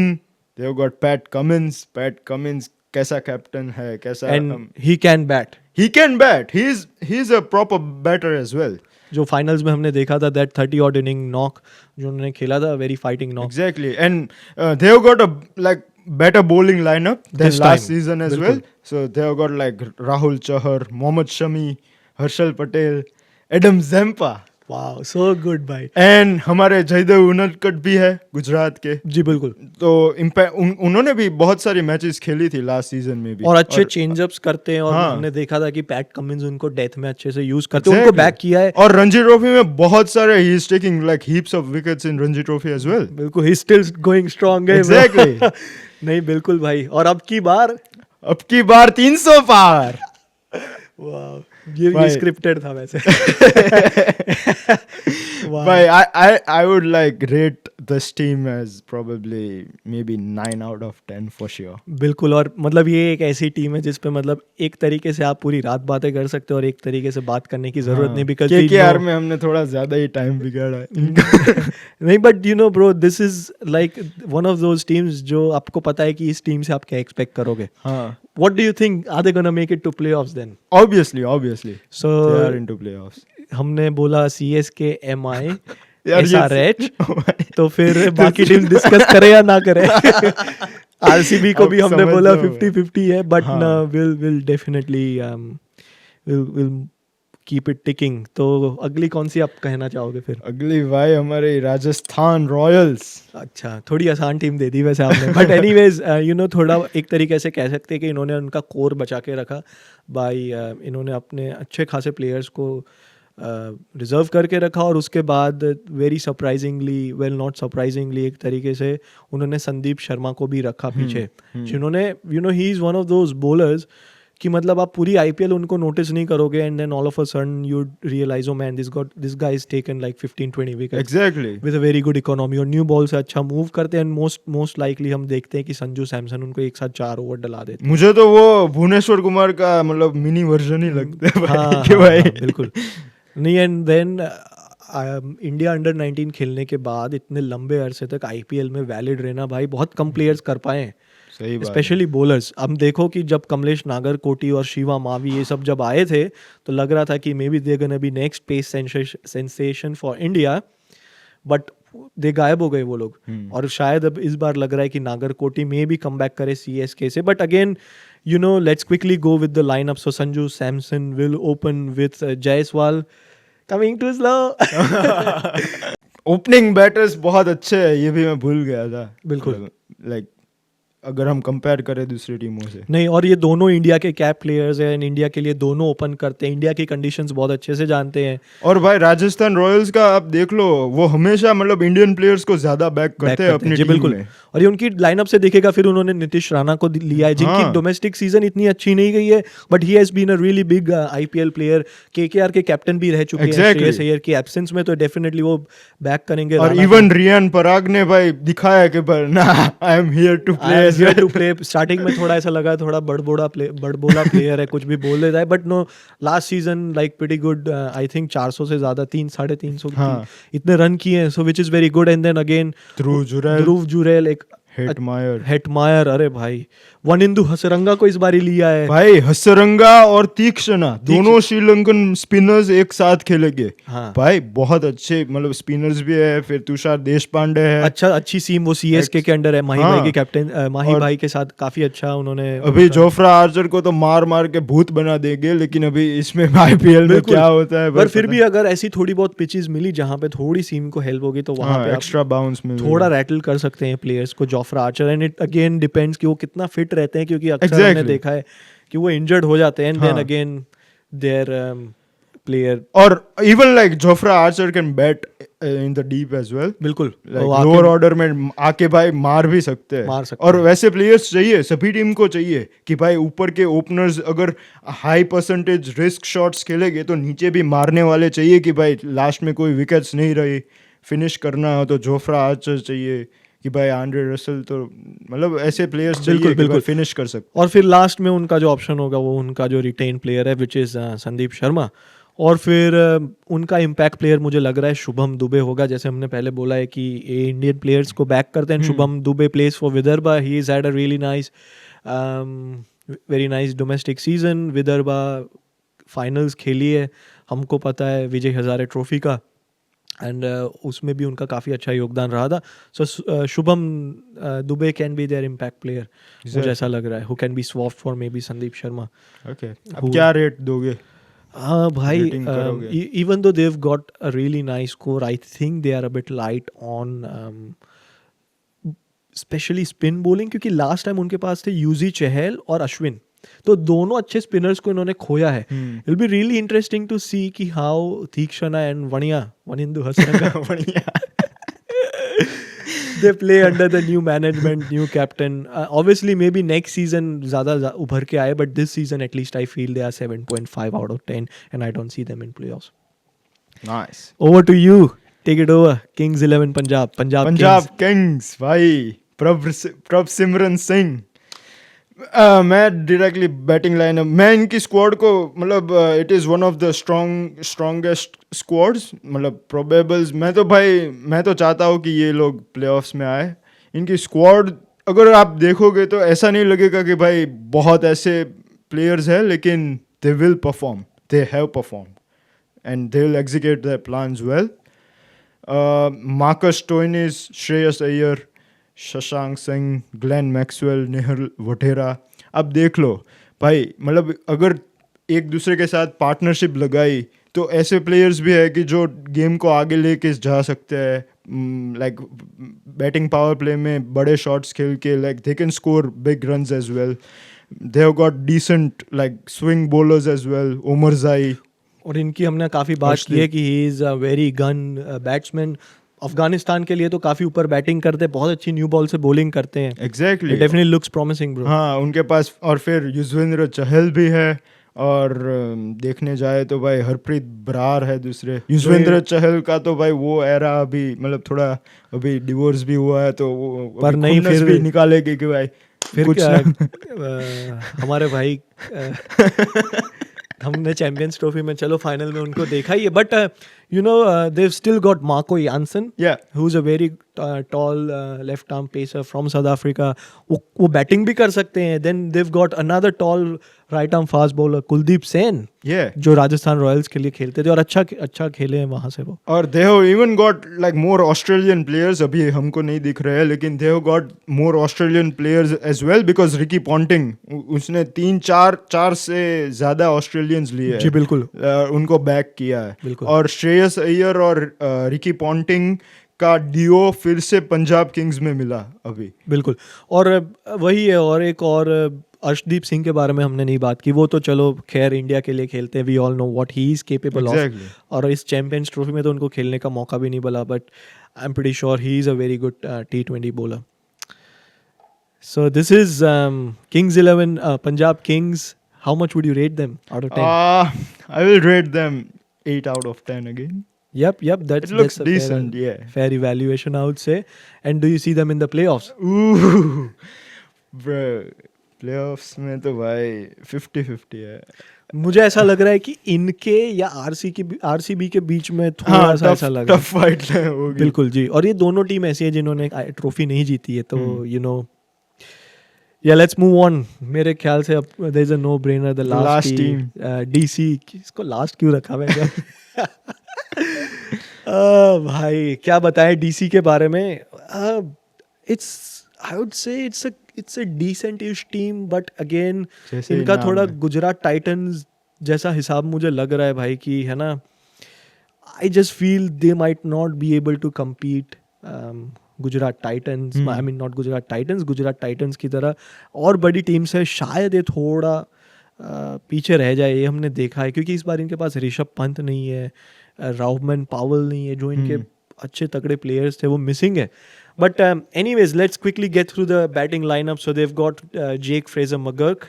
They have got Pat Cummins. Pat Cummins कैसा captain है, कैसा And he can bat. he can bat. He's a proper batter as well. जो finals में हमने देखा था, that 30 odd inning knock जो उन्होंने खेला था, very fighting knock. Exactly. And they have got a like better bowling lineup than This last time. season as बिल्कुल. well. So they have got like Rahul Chahar, Mohammad Shami, Harshal Patel, Adam Zampa. Wow, so good भाई। And हमारे जयदेव उनडकट भी है गुजरात के, जी बिल्कुल। तो उन्होंने भी बहुत सारी मैचेस खेली थी लास्ट सीजन में भी, और अच्छे चेंजअप्स करते हैं, और हाँ। हमने देखा था कि पैट कमिंस उनको डेथ में अच्छे से यूज करते हैं, उनको बैक किया है। और रणजी ट्रॉफी में बहुत सारे ही is taking like heaps of wickets in Ranji trophy as well. बिल्कुल, ही स्टिल गोइंग स्ट्रांग है। Exactly. नहीं बिल्कुल भाई, और अब की बार 300 पार। वाह, ये भाई। स्क्रिप्टेड था वैसे। वाह। But I would like rate this team as probably maybe 9 out of 10 for sure. बिल्कुल, और मतलब ये एक ऐसी टीम है जिस पे मतलब एक तरीके से आप पूरी रात बातें कर सकते हो और एक तरीके से बात करने की जरूरत नहीं, बिकॉज KKR में हमने थोड़ा ज्यादा ही टाइम बिगाड़ा है। नहीं, but you no bro, this is like one of those teams जो आपको पता है कि इस टीम से आप क्या एक्सपेक्ट करोगे। हाँ, what do you think, are they gonna make it to playoffs then? obviously so they are into playoffs. हमने बोला CSK, MI, यार ये SRH, तो फिर बाकी टीम डिस्कस करे या ना करे। RCB को भी अब हमने समझ बोला जाओ। 50-50 है, बट हाँ। Will definitely will keep it ticking. तो अगली कौन सी आप कहना चाहोगे फिर? अगली भाई हमारे राजस्थान रॉयल्स। अच्छा, थोड़ी आसान टीम दे दी वैसे आपने, बट एनीवेज यू नो थोड़ा एक तरीके से कह सकते हैं कि इन्होंने उनका कोर बचा के रखा बाय इन्होंने अपने अच्छे खासे प्लेयर्स को रिजर्व करके रखा, और उसके बाद very surprisingly, well not surprisingly, एक तरीके से उन्होंने संदीप शर्मा को भी रखा पीछे, जिन्होंने you know he is one of those bowlers कि मतलब आप पूरी IPL उनको नोटिस नहीं करोगे, and then all of a sudden you realise oh man, this guy is taken like 15-20 wickets exactly. With a very good economy, और new ball से अच्छा मूव करते हैं, एंड मोस्ट लाइकली हम देखते हैं कि संजू सैमसन उनको एक साथ 4 ओवर डला देते हैं। मुझे तो वो भुवनेश्वर कुमार का मतलब मिनी वर्जन ही लगता है भाई, हाँ, कि हाँ, भाई हाँ, बिल्कुल नहीं। एंड देन इंडिया अंडर 19 खेलने के बाद इतने लंबे अरसे तक IPL में वैलिड रहना भाई बहुत कम प्लेयर्स कर पाए हैं, सही बात है। Specially bowlers. अब देखो कि जब कमलेश नागरकोटी और शिवा मावी ये सब जब आए थे तो लग रहा था कि maybe they gonna be next pace sensation for India, but they गायब हो गए वो लोग। और शायद अब इस बार लग रहा है कि नागरकोटी में भी कम बैक करे CSK से, but again you know, let's quickly go with the lineup. So Sanju Samson will open with Jaiswal coming too slow. Opening batters बहुत अच्छे हैं, ये भी मैं भूल गया था। बिल्कुल। लाइक अगर हम कंपेयर करें दूसरी टीमों से। नहीं, और ये दोनों इंडिया के कैप प्लेयर्स हैं, एंड इंडिया के लिए दोनों ओपन करते हैं, इंडिया की कंडीशंस बहुत अच्छे से जानते हैं। और भाई राजस्थान रॉयल्स का आप देख लो, वो हमेशा मतलब इंडियन प्लेयर्स को ज्यादा बैक करते हैं अपनी जी टीम बिल्कुल। में। और ये उनकी लाइनअप से देखेगा, फिर उन्होंने नीतीश राणा को लिया है, जिनकी हाँ। डोमेस्टिक सीजन इतनी अच्छी नहीं गई है, but he has been a really big IPL player. KKR के कैप्टन भी रह चुके हैं, Exactly. श्रेयस अय्यर की एब्सेंस में, तो डेफिनेटली वो बैक करेंगे। और राणा इवन रियान पराग ने भाई दिखाया कि ना, I am here to play. Starting में थोड़ा ऐसा लगा, थोड़ा बड़बोला प्लेयर है, कुछ भी बोल देता है, but no, last season like pretty good. I think 400 से ज्यादा 300-350 हाँ। इतने रन किए हैं, so which is very good. And then again Dhruv Jurel, एक हेटमायर, अरे भाई वनिंदु हसरंगा को इस बार ही लिया है भाई। हसरंगा और तीक्ष्णा दोनों श्रीलंकन स्पिनर्स एक साथ खेलेंगे। हाँ। भाई बहुत अच्छे मतलब स्पिनर्स भी है, फिर तुषार देशपांडे है। अच्छी सीम, वो CSK के अंडर है, माही हाँ। भाई के कैप्टन, माही और भाई के साथ काफी अच्छा उन्होंने। अभी जोफ्रा आर्चर को तो मार मार के भूत बना देंगे, लेकिन अभी इसमें IPL में क्या होता है पर फिर भी अगर ऐसी थोड़ी बहुत पिचेस मिली जहां पे थोड़ी सीम को हेल्प होगी, तो वहां पे एक्स्ट्रा बाउंस में थोड़ा रैटल कर सकते हैं प्लेयर्स को, Jofra Archer. And it again depends कि वो कितना फिट रहते हैं, क्योंकि अक्सर हमने देखा है कि वो इंजर्ड हो जाते हैं, and then again their player. और even like Jofra Archer can bat in the deep as well. बिल्कुल, लोअर ऑर्डर में आके भाई मार भी सकते हैं। और वैसे प्लेयर्स चाहिए, सभी टीम को चाहिए कि भाई ऊपर के ओपनर्स अगर हाई परसेंटेज रिस्क शॉट्स खेलेंगे तो नीचे भी मारने वाले चाहिए, कि भाई लास्ट में कोई विकेट्स नहीं रही, फिनिश करना हो तो जोफ्रा आर्चर चाहिए, कि भाई आंड्रे रसल, तो मतलब ऐसे प्लेयर्स चाहिए बिल्कुल फिनिश कर सकते। और फिर लास्ट में उनका जो ऑप्शन होगा वो उनका जो रिटेन प्लेयर है, विच इज संदीप शर्मा। और फिर उनका इम्पैक्ट प्लेयर मुझे लग रहा है शुभम दुबे होगा। जैसे हमने पहले बोला है कि ये इंडियन प्लेयर्स को बैक करते हैं, Shubham Dubey plays for Vidarbha, he is had a really nice very nice domestic season. Vidarbha finals खेली है, हमको पता है, विजय हजारे ट्रॉफी का, एंड उसमें भी उनका काफ़ी अच्छा योगदान रहा था। So Shubham Dubey can be their impact player, मुझे ऐसा लग रहा है, who can be swapped for maybe Sandeep Sharma. Okay, अब क्या रेट दोगे? हाँ भाई, Rating करोगे। even though they've got a really nice score, I think they are a bit light on specially spin bowling, क्योंकि लास्ट टाइम उनके पास थे UG चहल और अश्विन, तो दोनों अच्छे स्पिनर्स को इन्होंने खोया है. It be really interesting to see कि हाउ तीक्षणा एंड वनिंदु हसरंगा बढ़िया। they play under the new management, new captain. Obviously maybe next season ज़्यादा उभर के आए, but this season at least I feel they are 7.5 out of 10 and I don't see them in playoffs. Nice. Over to you. Take it over. Kings 11 Punjab. Punjab Punjab Kings. Kings भाई, प्रभ सिमरन सिंह। मैं directly batting lineup, मैं इनकी squad को मतलब it is one of the strongest squads, मतलब probables. मैं तो चाहता हूँ कि ये लोग प्लेऑफ्स में आए। इनकी स्क्वाड अगर आप देखोगे तो ऐसा नहीं लगेगा कि भाई बहुत ऐसे प्लेयर्स हैं, लेकिन they will perform, they have perform and they will execute their plans well. Marcus Stoinis, Shreyas Iyer, Shashank Singh, Glenn Maxwell, Nehal Wadhera. अब देख लो भाई, मतलब अगर एक दूसरे के साथ पार्टनरशिप लगाई तो ऐसे प्लेयर्स भी है कि जो गेम को आगे लेके जा सकते हैं, लाइक बैटिंग पावर प्ले में बड़े शॉट्स खेल के, like they can score big runs as well. They have got decent like swing bowlers as well, Omarzai. और इनकी हमने काफ़ी बात की है कि he is a very gun batsman. Afghanistan के लिए तो काफ़ी ऊपर बैटिंग करते हैं, बहुत अच्छी न्यू बॉल से बॉलिंग करते हैं. Exactly, definitely looks promising bro. हाँ उनके पास, और फिर युजवेंद्र चहल भी है, और देखने जाए तो भाई हरप्रीत बरार है दूसरे. युजवेंद्र चहल का तो भाई वो एरा अभी मतलब थोड़ा अभी डिवोर्स भी हुआ है, तो वो पर नहीं फिर भी निकालेगी कि भाई फिर कुछ हमारे भाई हमने चैंपियंस ट्रॉफी में चलो फाइनल में उनको देखा ही है, but you know they've still got Marco Jansen, who is a very tall left arm pacer from South Africa. वो बैटिंग भी कर सकते हैं. Then they've got another tall right arm fast bowler Kuldeep Sen, जो राजस्थान रॉयल्स के लिए खेलते थे और अच्छा खेले हैं वहां से वो. और they have even got like more Australian players. अभी हमको नहीं दिख रहे हैं, लेकिन they have got more Australian players as well, because Ricky Ponting उसने 3-4 से ज्यादा ऑस्ट्रेलियंस लिए जी बिल्कुल, उनको बैक किया है. बिल्कुल. और श्रेयस अय्यर और रिकी पॉन्टिंग का डिओ फिर से पंजाब किंग्स में मिला अभी. बिल्कुल. और वही है. और एक और अर्शदीप सिंह के बारे में हमने नहीं बात की. वो तो चलो खैर इंडिया के लिए खेलते हैं, we all know what he is capable of. और इस चैंपियंस ट्रॉफी में तो उनको खेलने का मौका भी नहीं मिला, but I am pretty sure he is a very good T20 bowler. So this is Kings 11 Punjab Kings. How much would you rate them out of 10? I will rate them 8 out of 10 again. Yep, that's a decent, fair evaluation, I would say. And do you see them in the playoffs? Ooh, bro, playoffs में तो भाई 50-50 है. मुझे ऐसा लग रहा है कि इनके या RCB के बीच में थोड़ा सा ऐसा लग रहा है. टफ फाइट होगी. बिल्कुल जी. और ये दोनों टीम ऐसी है जिन्होंने ट्रॉफी नहीं जीती है, तो you know. Yeah, let's move on. मेरे ख्याल से अब there is a no brainer, the last team, DC. इसको लास्ट क्यों रखा मैंने? भाई क्या बताएं DC के बारे में. I would say it's a decent-ish team, but again इनका थोड़ा गुजरात टाइटंस जैसा हिसाब मुझे लग रहा है भाई, कि है ना. I just feel they might not be able to compete. Gujarat Titans, I mean not Gujarat Titans, Gujarat Titans की तरह और बड़ी टीम्स है. शायद ये थोड़ा पीछे रह जाए, ये हमने देखा है, क्योंकि इस बार इनके पास ऋषभ पंत नहीं है, राहुल पावल नहीं है, जो इनके अच्छे तगड़े प्लेयर्स थे वो मिसिंग है. But anyways let's quickly get through the batting lineup. So they've got Jake Fraser McGurk,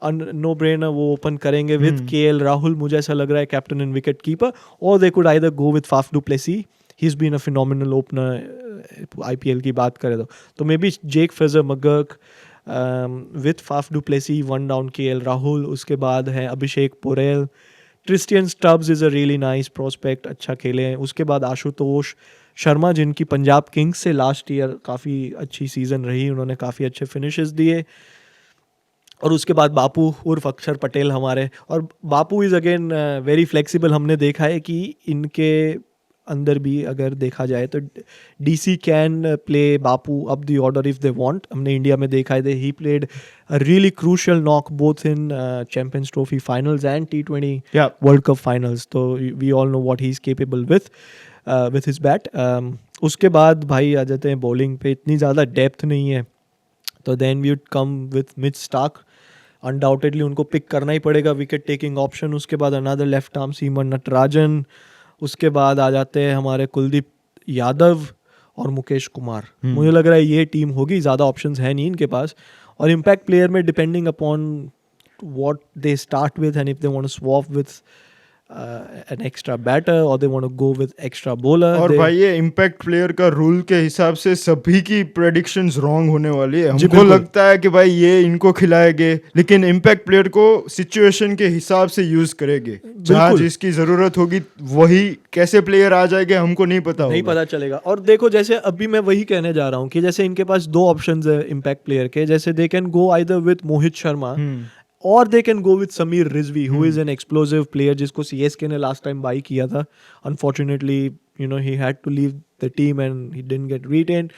no brainer, वो ओपन करेंगे विद KL राहुल, मुझे ऐसा लग रहा है, कैप्टन एंड विकेट कीपर. और they could either go with Faf du Plessis. He's been a phenomenal opener. IPL की बात करें तो maybe Jake Fraser McGurk with Faf du Plessis, one down KL Rahul. उसके बाद है Abhishek Porel. Tristan Stubbs is a really nice prospect, अच्छा खेले हैं. उसके बाद आशुतोष शर्मा, जिनकी पंजाब किंग्स से लास्ट ईयर काफ़ी अच्छी सीजन रही, उन्होंने काफ़ी अच्छे फिनिशेस दिए. और उसके बाद बापू उर्फ अक्षर पटेल हमारे. और बापू इज़ अगेन वेरी फ्लेक्सिबल. हमने देखा है कि इनके अंदर भी अगर देखा जाए तो DC can play Bapu up the order if they want. हमने इंडिया में देखा है he played a really crucial knock both in Champions Trophy finals and T20 Yeah. World Cup finals. तो we all know what he is capable with his bat. उसके बाद भाई आ जाते हैं बॉलिंग पे. इतनी ज़्यादा डेप्थ नहीं है तो then we would come with Mitch Starc. Undoubtedly उनको पिक करना ही पड़ेगा विकेट टेकिंग ऑप्शन. उसके बाद another left arm seamer Natarajan. उसके बाद आ जाते हैं हमारे कुलदीप यादव और मुकेश कुमार. मुझे लग रहा है ये टीम होगी. ज़्यादा ऑप्शंस है नहीं इनके पास. और इम्पैक्ट प्लेयर में depending upon what they start with and if they want to swap with an extra batter or they want to go with extra bowler. और भाई ये इम्पैक्ट प्लेयर का रूल के हिसाब से सभी की प्रेडिक्शंस रॉन्ग होने वाली है. हमको बिल्कुल. लगता है कि भाई ये इनको खिलाएंगे लेकिन इम्पैक्ट प्लेयर को सिचुएशन के हिसाब से यूज करेंगे. जहाँ बिल्कुल. जिसकी जरूरत होगी वही कैसे प्लेयर आ जाएंगे हमको नहीं पता नहीं होगा. पता चलेगा. और देखो जैसे अभी मैं वही कहने जा रहा हूँ कि जैसे इनके पास दो ऑप्शंस है इम्पैक्ट प्लेयर के. जैसे they can go either with Mohit Sharma और they can go with Sameer Rizvi who is an explosive player जिसको CSK ने लास्ट टाइम बाई किया था. Unfortunately you know he had to leave the team and he didn't get retain.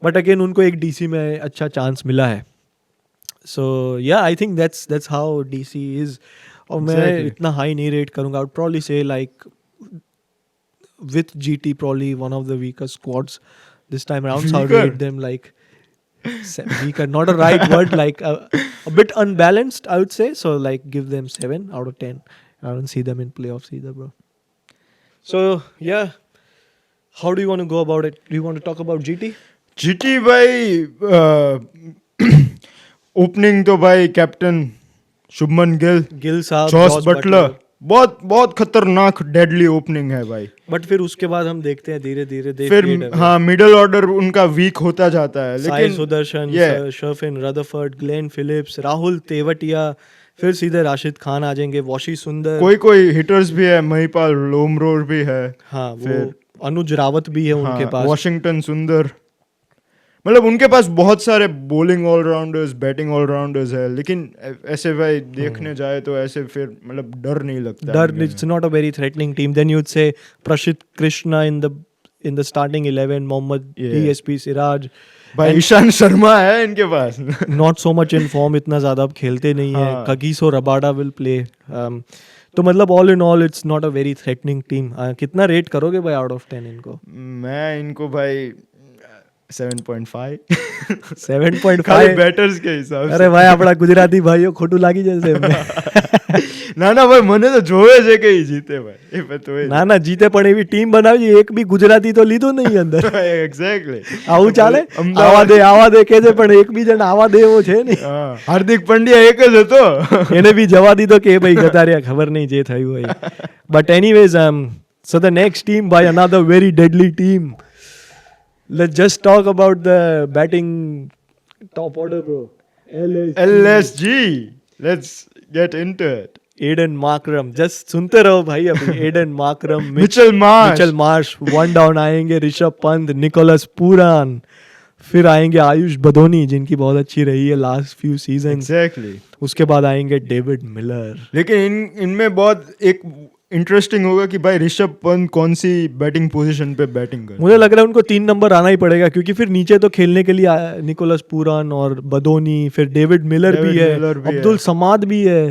But again उनको एक DC में अच्छा chance मिला है. सो या I think that's how DC is. और मैं Exactly. इतना हाई नहीं रेट करूंगा. आई वुड प्रोबब्ली से like with GT probably one of the weaker squads this time around. So I would Weaker? rate them like weaker, not a right word, like a bit unbalanced I would say. So like give them 7 out of 10. I don't see them in playoffs either, bro. So yeah, how do you want to go about it? Do you want to talk about GT? GT भाई opening तो भाई captain Shubman Gill, Gill साहब, Jos Buttler, बहुत बहुत खतरनाक deadly opening है भाई. But फिर उसके बाद हम देखते हैं धीरे धीरे फिर हाँ मिडिल ऑर्डर उनका वीक होता जाता है. साई लेकिन Sudharsan, Sherfane Rutherford, Glenn Phillips, Rahul Tewatia, फिर सीधे राशिद खान आ जाएंगे, वॉशी सुंदर. कोई हिटर्स भी है, महिपाल लोमरोर भी है. हाँ वो फिर अनुज रावत भी है उनके पास. वॉशिंगटन सुंदर. मतलब उनके पास बहुत सारे बॉलिंग ऑलराउंडर्स, बैटिंग ऑलराउंडर्स है. लेकिन ऐसे भाई देखने जाए तो ऐसे फिर मतलब डर नहीं लगता. डर, it's not a very threatening team. Then you'd say Prashit Krishna in the starting 11, Mohammad DSP Siraj. भाई ईशान शर्मा है इनके पास. Not so much in form, इतना ज़्यादा अब खेलते नहीं है. हाँ. Kagiso Rabada will play. तो मतलब all in all it's not a very threatening team. कितना रेट करोगे भाई out of 10 इनको? मैं इनको भाई 7.5 7.5 खाली बैटर्स के हिसाब से. अरे भाई આપણા ગુજરાતી ભાઈઓ ખોટું લાગી જશે એમને. ના ભાઈ મને તો જોવે છે કે ઈ જીતે ભાઈ. એ તો ના ના જીતે પણ એવી ટીમ બનાવી એક બી ગુજરાતી તો લીધો નહીં અંદર. એક્ઝેક્ટલી આવું ચાલે? આવા દે કે છે પણ એક બી જણ આવા દે એવો છે નહીં. હાર્દિક પંડ્યા એક જ હતો. એને બી જવા દીધો કે ભાઈ જતા રહ્યા, ખબર નહીં જે થયું હોય. But anyways so the next team by another very deadly team. Let's just talk about the batting top order, bro. LSG. Let's get into it. Aiden Markram, just सुनते रहो भाई अभी. Aiden Markram, Mitchell Marsh, one down आएंगे Rishabh Pant, Nicholas Pooran, फिर आएंगे आयुष बदोनी जिनकी बहुत अच्छी रही है लास्ट फ्यू सीजन. एग्जैक्टली. उसके बाद आएंगे डेविड मिलर. लेकिन इनमें बहुत एक इंटरेस्टिंग होगा कि भाई ऋषभ पंत कौन सी बैटिंग पोजीशन पे बैटिंग कर. मुझे लग रहा है उनको 3 नंबर आना ही पड़ेगा क्योंकि फिर नीचे तो खेलने के लिए निकोलस पूरन और बदोनी, फिर डेविड मिलर भी है, अब्दुल समाद भी है.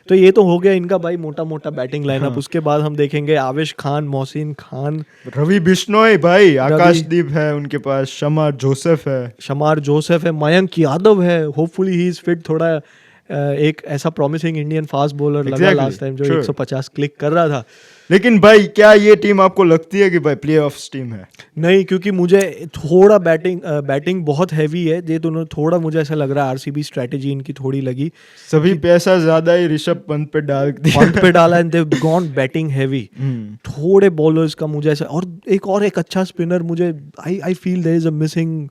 तो ये तो हो गया इनका भाई मोटा मोटा बैटिंग लाइनअप. उसके बाद हम देखेंगे आवेश खान, मोहसिन खान, रवि बिश्नोई भाई, आकाशदीप है उनके पास, शमार जोसेफ है, मयंक यादव है. Hopefully he is fit. थोड़ा एक ऐसा प्रॉमिसिंग इंडियन फास्ट बॉलर लगा लास्ट टाइम जो 150 क्लिक कर रहा था. लेकिन भाई क्या ये टीम आपको लगती है कि भाई प्लेऑफ्स टीम है? नहीं, क्योंकि मुझे थोड़ा बैटिंग बहुत हैवी है. ये दोनों थोड़ा मुझे ऐसा लग रहा है RCB स्ट्रेटेजी इनकी थोड़ी लगी. सभी पैसा ज्यादा ही ऋषभ पंत पे डाल दिया. पंत पे डाला and they gone batting heavy. थोड़े बॉलर्स का मुझे ऐसा. और एक अच्छा स्पिनर मुझे I feel there is a missing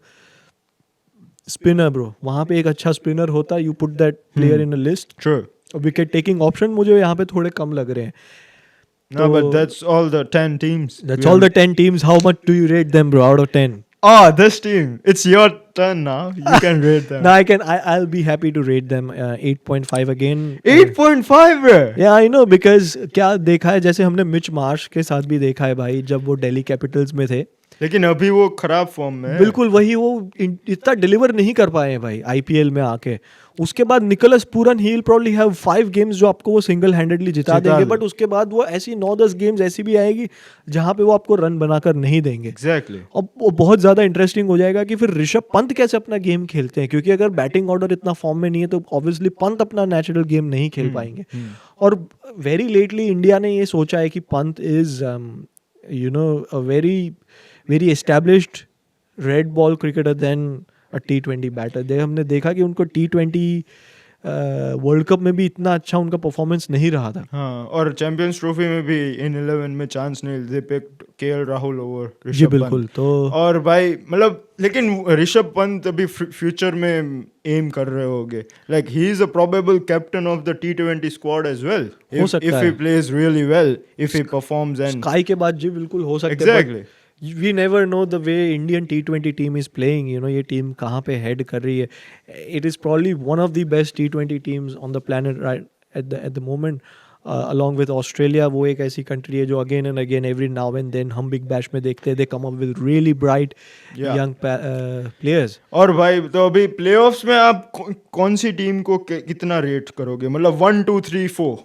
spinner bro. वहां पे एक अच्छा स्पिनर होता, you put that player in a list. True. Wicket taking option मुझे यहाँ पे थोड़े कम लग रहे हैं. No, but that's all the 10 teams. That's all the 10 teams. How much do you rate them, bro, out of 10? This team. It's your turn now. You can rate them. Now I'll be happy to rate them 8.5 again. 8.5 bro. Yeah, I know, because क्या देखा है, जैसे हमने Mitch Marsh के साथ भी देखा है भाई, जब वो दिल्ली कैपिटल्स में थे, लेकिन अभी वो खराब फॉर्म में है। बिल्कुल वही, वो इतना डिलीवर नहीं कर पाए हैं भाई आईपीएल में आके। उसके बाद Nicholas Pooran, he will probably have 5 games जो आपको वो सिंगल हैंडेडली जिता देंगे, बट उसके बाद वो ऐसी 9-10 गेम्स ऐसी भी आएगी जहां पे वो आपको रन बनाकर नहीं देंगे। एग्जैक्टली। अब वो बहुत ज्यादा इंटरेस्टिंग हो जाएगा कि फिर ऋषभ पंत कैसे अपना गेम खेलते हैं, क्योंकि अगर बैटिंग ऑर्डर इतना फॉर्म में नहीं है तो ऑब्वियसली पंत अपना नेचुरल गेम नहीं खेल पाएंगे। और वेरी लेटली इंडिया ने ये सोचा है कि Pant is a very established red ball cricketer then a T20 batter. हमने देखा कि उनको T20 वर्ल्ड कप में भी इतना अच्छा उनका परफॉर्मेंस नहीं रहा था। हाँ, और चैंपियंस ट्रॉफी में भी इन 11 में चांस नहीं, they picked KL Rahul over Rishabh जी बिल्कुल। तो और भाई मतलब, लेकिन ऋषभ पंत अभी फ्यूचर में एम कर रहे होंगे, like he is a probable captain of the T20 squad as well, हो सकता इफ है। He plays really well, if he performs and SKY के बाद जी बिल्कुल हो सकता है। Exactly. We never know the way Indian T20 team is playing, ये टीम कहाँ पे हेड कर रही है। It is probably one of the best T20 teams on the planet right at the moment, along with Australia. वो एक ऐसी कंट्री है जो again and again every now and then हम बिग बैश में देखते हैं, they come up with really bright young players. और भाई तो अभी प्लेऑफ्स में आप कौन सी टीम को कितना रेट करोगे, मतलब 1 2 3 4?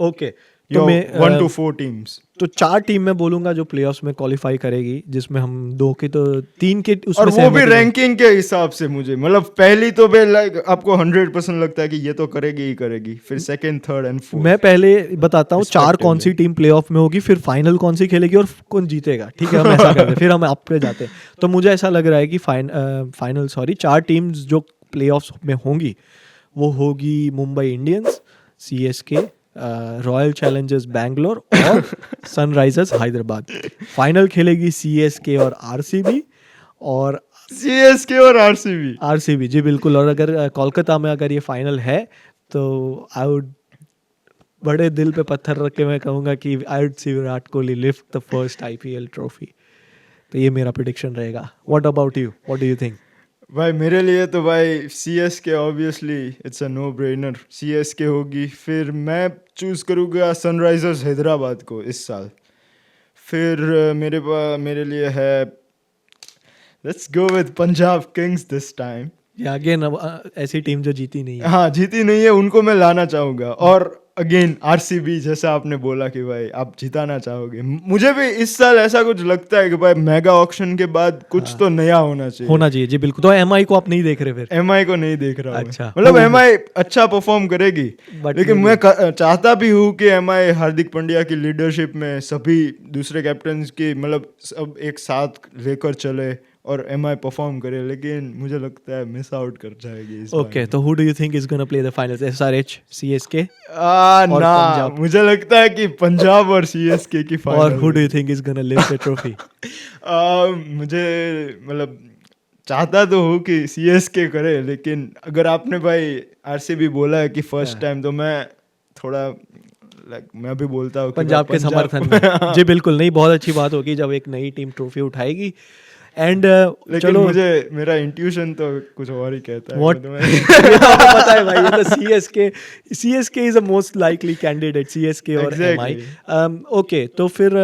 ओके, तो तो मैं 1 to 4 टीम्स, तो 4 टीम मैं बोलूंगा जो प्लेऑफ्स में क्वालिफाई करेगी, जिसमें हम 2 के तो 3 के उसमें और वो भी रैंकिंग के हिसाब से। मुझे मतलब पहली तो बे लाइक आपको 100% लगता है कि ये तो करेगी ही करेगी, फिर सेकंड, थर्ड एंड फोर्थ। मैं पहले बताता हूँ 4 कौन सी टीम प्लेऑफ में होगी, फिर फाइनल कौन सी खेलेगी और कौन जीतेगा, ठीक है? हम ऐसा करते हैं, फिर हम आप पे जाते हैं। तो मुझे ऐसा लग रहा है कि फाइनल 4 टीम्स जो प्लेऑफ्स में होंगी वो होगी Mumbai Indians, CSK, royal Challengers Bangalore और सनराइजर्स हैदराबाद। फाइनल खेलेगी CSK और RCB, और CSK और RCB जी बिल्कुल। और अगर कोलकाता में अगर ये फाइनल है तो आई वुड बड़े दिल पे पत्थर रख के मैं कहूँगा कि I would see Virat Kohli lift the first IPL trophy. तो ये मेरा प्रेडिक्शन रहेगा। What about you, what do you think? भाई मेरे लिए तो भाई CSK obviously it's a no brainer, CSK होगी। फिर मैं चूज करूँगा सनराइजर्स हैदराबाद को इस साल। फिर मेरे लिए है, let's go with Punjab Kings this time. Again ऐसी टीम जो जीती नहीं है। हाँ, जीती नहीं है, उनको मैं लाना चाहूँगा। और अगेन RCB, जैसा आपने बोला कि भाई आप जिताना चाहोगे, मुझे भी इस साल ऐसा कुछ लगता है कि भाई मेगा ऑक्शन के बाद कुछ तो नया होना चाहिए जी बिल्कुल। तो MI को आप नहीं देख रहे फिर? MI को नहीं देख रहा हूँ। अच्छा, मतलब MI अच्छा परफॉर्म करेगी, लेकिन मैं चाहता भी हूँ कि MI हार्दिक पांड्या की लीडरशिप में सभी दूसरे कैप्टन की मतलब सब एक साथ लेकर चले और MI परफॉर्म करे, लेकिन मुझे लगता है मिस आउट कर जाएगी इस ओके, तो who do you think is gonna play the finals, SRH, CSK? और ना, मुझे लगता है कि पंजाब और CSK की फाइनल। और who do you think is gonna lift the trophy? मुझे मतलब चाहता तो हूँ कि CSK करे, लेकिन अगर आपने भाई RCB बोला है कि फर्स्ट टाइम, तो मैं थोड़ा मैं भी बोलता हूँ पंजाब के समर्थन में। जी बिल्कुल, नहीं बहुत अच्छी बात होगी जब एक नई टीम ट्रॉफी उठाएगी। एंड लेकिन चलो, मुझे मेरा इंट्यूशन तो कुछ और ही कहता है। What? ये तो आपको पता है भाई, ये तो CSK is the most likely candidate, CSK और Exactly. MI. Okay, तो फिर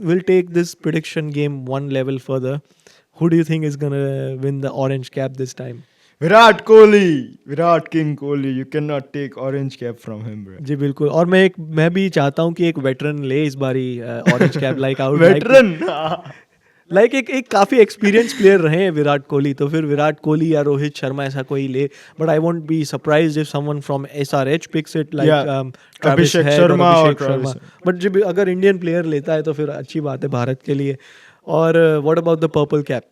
we'll take this prediction game one level further. Who do you think is gonna win the orange cap this time? Virat Kohli, Virat King Kohli, you can not take orange cap from him bro. जी बिल्कुल। और मैं भी चाहता हूँ कि एक वेटरन ले इस बारी orange cap, like out veteran like एक काफी एक्सपीरियंस प्लेयर रहे हैं विराट कोहली, तो फिर विराट कोहली या रोहित शर्मा ऐसा कोई ले। But I won't be surprised if someone from SRH picks it, like Abhishek Sharma और Travis Head. बट जब अगर इंडियन प्लेयर लेता है तो फिर अच्छी बात है भारत के लिए। और what about the purple cap?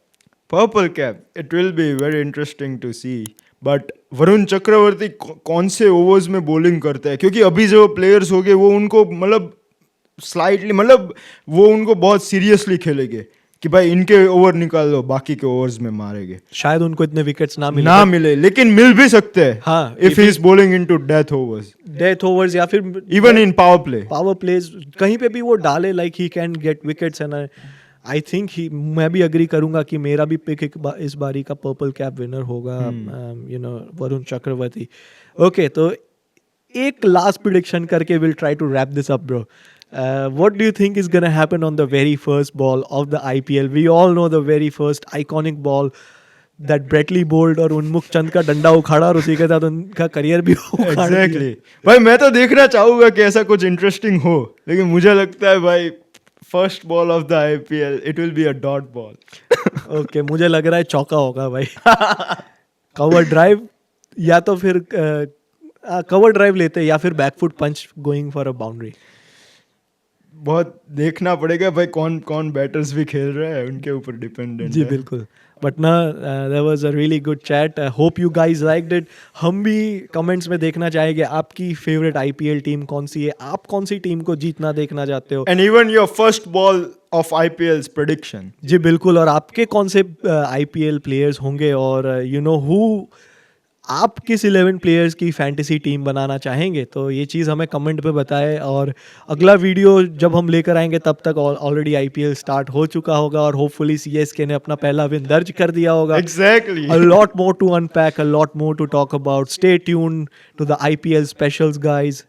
Purple cap, it will be very interesting to see. But Varun Chakravarthy कौन से ओवर्स में बॉलिंग करते हैं, क्योंकि अभी जो प्लेयर्स हो गए वो उनको मतलब स्लाइटली मतलब वो उनको बहुत सीरियसली खेलेंगे कि भाई इनके ओवर निकाल दो, बाकी के ओवर्स में मारेंगे। शायद उनको इतने विकेट्स ना मिले, लेकिन मिल भी सकते हैं। हाँ, if he is bowling into death overs या फिर इवन इन पावर प्लेज कहीं पे भी वो डाले, like he can get wickets. And I think he मैं भी अग्री करूंगा कि मेरा भी पिक इस बारी का पर्पल कैप विनर होगा, you know, Varun Chakravarthy. Okay, तो एक लास्ट प्रिडिक्शन करके will try to wrap this up bro. What do you think is going to happen on the very first ball of the IPL? We all know the very first iconic ball that Bretley bowled और उन्मुख चंद का डंडा उखाड़ा और उसी के साथ उनका करियर भी उखाड़ दिया. एग्जैक्टली भाई, मैं तो देखना चाहूंगा कि ऐसा कुछ इंटरेस्टिंग हो, लेकिन मुझे लगता है भाई first ball of the IPL it will be a dot ball. Okay, मुझे लग रहा है चौका होगा भाई. कवर ड्राइव या तो फिर कवर ड्राइव लेते या फिर back foot punch going for a boundary. बहुत देखना पड़ेगा भाई, कौन कौन बैटर्स भी खेल रहे हैं, उनके ऊपर डिपेंडेंट जी है. बिल्कुल. बट ना, there was a really good chat. Hope you guys liked it. हम भी कमेंट्स में देखना चाहेंगे आपकी फेवरेट आईपीएल टीम कौन सी है, आप कौन सी टीम को जीतना देखना चाहते हो. And even your first ball of IPL's prediction. जी बिल्कुल. और आपके कौन से आईपीएल प्लेयर्स होंगे और यू नो हु आप किस 11 प्लेयर्स की फैंटेसी टीम बनाना चाहेंगे, तो ये चीज़ हमें कमेंट पे बताएं. और अगला वीडियो जब हम लेकर आएंगे तब तक ऑलरेडी आईपीएल स्टार्ट हो चुका होगा और होपफुली सीएसके ने अपना पहला विन दर्ज कर दिया होगा. Exactly. A lot more to unpack, a lot more to talk about. Stay tuned to the IPL specials, guys.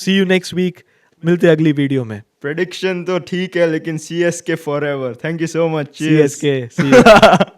See you next week. मिलते हैं अगली वीडियो में. प्रेडिक्शन तो ठीक है, लेकिन CSK forever. Thank you so much. CSK. See you.